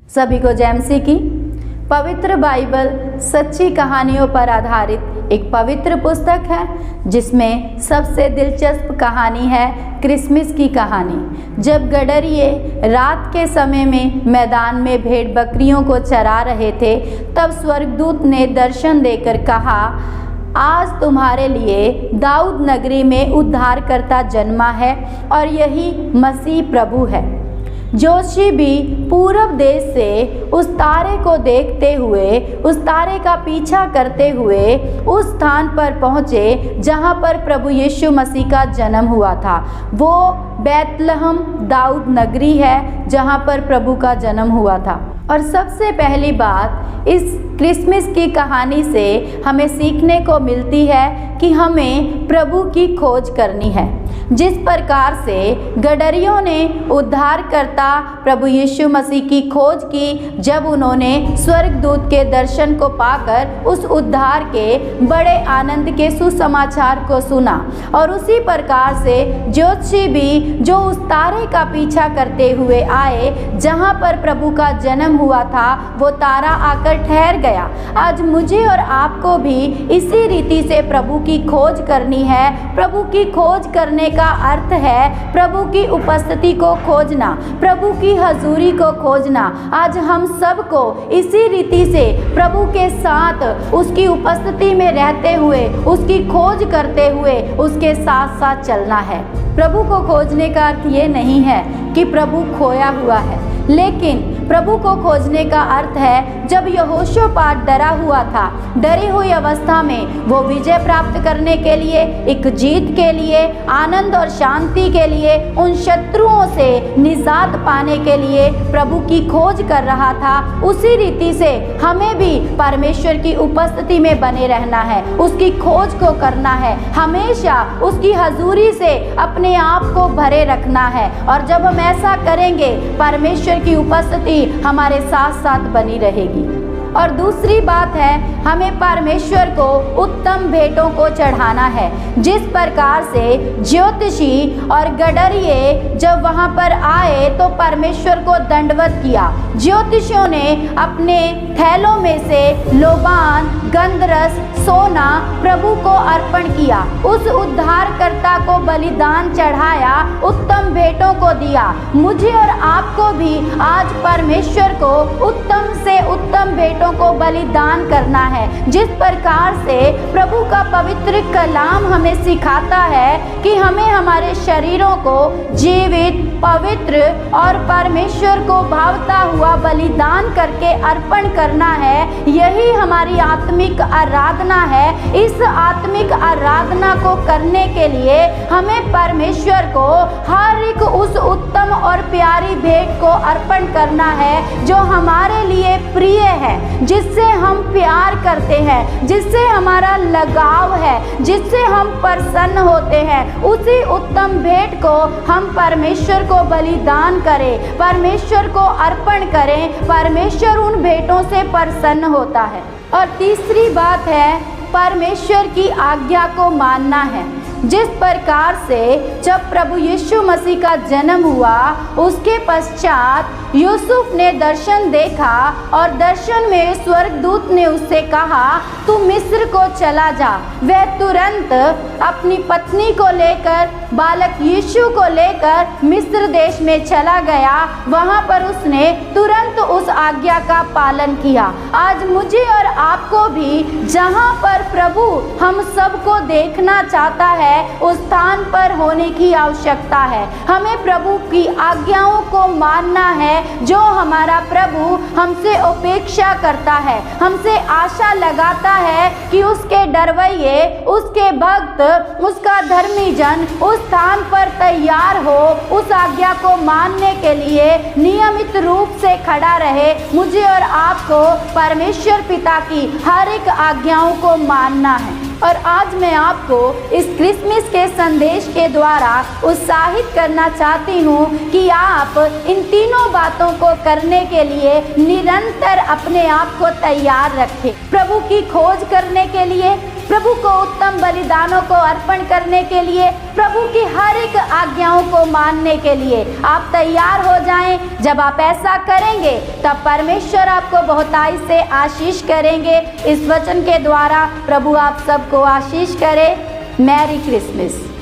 सभी को जय मसीह की। पवित्र बाइबल सच्ची कहानियों पर आधारित एक पवित्र पुस्तक है जिसमें सबसे दिलचस्प कहानी है क्रिसमस की कहानी। जब गडरिये रात के समय में मैदान में भेड़ बकरियों को चरा रहे थे, तब स्वर्गदूत ने दर्शन देकर कहा, आज तुम्हारे लिए दाऊद नगरी में उद्धारकर्ता जन्मा है और यही मसीह प्रभु है। जोशी भी पूरब देश से उस तारे को देखते हुए, उस तारे का पीछा करते हुए उस स्थान पर पहुँचे जहाँ पर प्रभु यीशु मसीह का जन्म हुआ था। वो बैतलहम दाऊद नगरी है जहाँ पर प्रभु का जन्म हुआ था। और सबसे पहली बात इस क्रिसमस की कहानी से हमें सीखने को मिलती है कि हमें प्रभु की खोज करनी है। जिस प्रकार से गडरियों ने उद्धारकर्ता प्रभु यीशु मसीह की खोज की, जब उन्होंने स्वर्गदूत के दर्शन को पाकर उस उद्धार के बड़े आनंद के सुसमाचार को सुना, और उसी प्रकार से ज्योतिषी भी जो उस तारे का पीछा करते हुए आए जहाँ पर प्रभु का जन्म हुआ था, वो तारा आकर ठहर गया। आज मुझे और आपको भी इसी रीति से प्रभु की खोज करनी है। प्रभु की खोज करने का अर्थ है प्रभु की उपस्थिति को खोजना, प्रभु की हजूरी को खोजना। आज हम सबको इसी रीति से प्रभु के साथ उसकी उपस्थिति में रहते हुए, उसकी खोज करते हुए उसके साथ साथ चलना है। प्रभु को खोजने का अर्थ ये नहीं है कि प्रभु खोया हुआ है, लेकिन प्रभु को खोजने का अर्थ है जब यहोशोपात डरा हुआ था, डरी हुई अवस्था में वो विजय प्राप्त करने के लिए, एक जीत के लिए, आनंद और शांति के लिए, उन शत्रुओं से निजात पाने के लिए प्रभु की खोज कर रहा था। उसी रीति से हमें भी परमेश्वर की उपस्थिति में बने रहना है, उसकी खोज को करना है, हमेशा उसकी हजूरी से अपने आप को भरे रखना है। और जब हम ऐसा करेंगे, परमेश्वर की उपस्थिति हमारे साथ साथ बनी रहेगी। और दूसरी बात है, हमें परमेश्वर को उत्तम भेंटों को चढ़ाना है। जिस प्रकार से ज्योतिषी और गडरिये जब वहाँ पर आए तो परमेश्वर को दंडवत किया। ज्योतिषियों ने अपने थैलों में से लोबान, गंधरस, सोना प्रभु को अर्पण किया, उस उद्धारकर्ता को बलिदान चढ़ाया, उत्तम भेंटों को दिया। मुझे और आपको भी आज परमेश्वर को उत्तम से उत्तम भेंटों को बलिदान करना है। जिस प्रकार से प्रभु का पवित्र कलाम हमें सिखाता है कि हमें हमारे शरीरों को जीवित, पवित्र और परमेश्वर को भावता हुआ बलिदान करके अर्पण करना है, यही हमारी आत्मिक आराधना है। इस आत्मिक आराधना को करने के लिए हमें परमेश्वर को हर एक उस उत्तम और प्यारी भेंट को अर्पण करना है जो हमारे लिए प्रिय है, जिससे हम प्यार करते हैं, जिससे हमारा लगाव है, जिससे हम प्रसन्न होते हैं। उसी उत्तम भेंट को हम परमेश्वर को बलिदान करें, परमेश्वर को अर्पण करें। परमेश्वर उन भेंटों से प्रसन्न होता है। और तीसरी बात है, परमेश्वर की आज्ञा को मानना है। जिस प्रकार से जब प्रभु यीशु मसीह का जन्म हुआ, उसके पश्चात यूसुफ ने दर्शन देखा और दर्शन में स्वर्गदूत ने उससे कहा, तू मिस्र को चला जा। वह तुरंत अपनी पत्नी को लेकर, बालक यीशु को लेकर मिस्र देश में चला गया। वहाँ पर उसने तुरंत उस आज्ञा का पालन किया। आज मुझे और आपको भी जहाँ पर प्रभु हम सबको देखना चाहता है, उस स्थान पर होने की आवश्यकता है। हमें प्रभु की आज्ञाओं को मानना है। जो हमारा प्रभु हमसे अपेक्षा करता है, हमसे आशा लगाता है कि उसके डरवैये, उसके भक्त, उसका धर्मी जन उस स्थान पर तैयार हो, उस आज्ञा को मानने के लिए नियमित रूप से खड़ा रहे। मुझे और आपको परमेश्वर पिता की हर एक आज्ञाओं को मानना है। और आज मैं आपको इस क्रिसमस के संदेश के द्वारा उत्साहित करना चाहती हूँ कि आप इन तीनों बातों को करने के लिए निरंतर अपने आप को तैयार रखें। प्रभु की खोज करने के लिए, प्रभु को उत्तम बलिदानों को अर्पण करने के लिए, प्रभु की हर एक आज्ञाओं को मानने के लिए आप तैयार हो जाएं। जब आप ऐसा करेंगे तब परमेश्वर आपको बहुताई से आशीष करेंगे। इस वचन के द्वारा प्रभु आप सबको आशीष करे। Merry Christmas.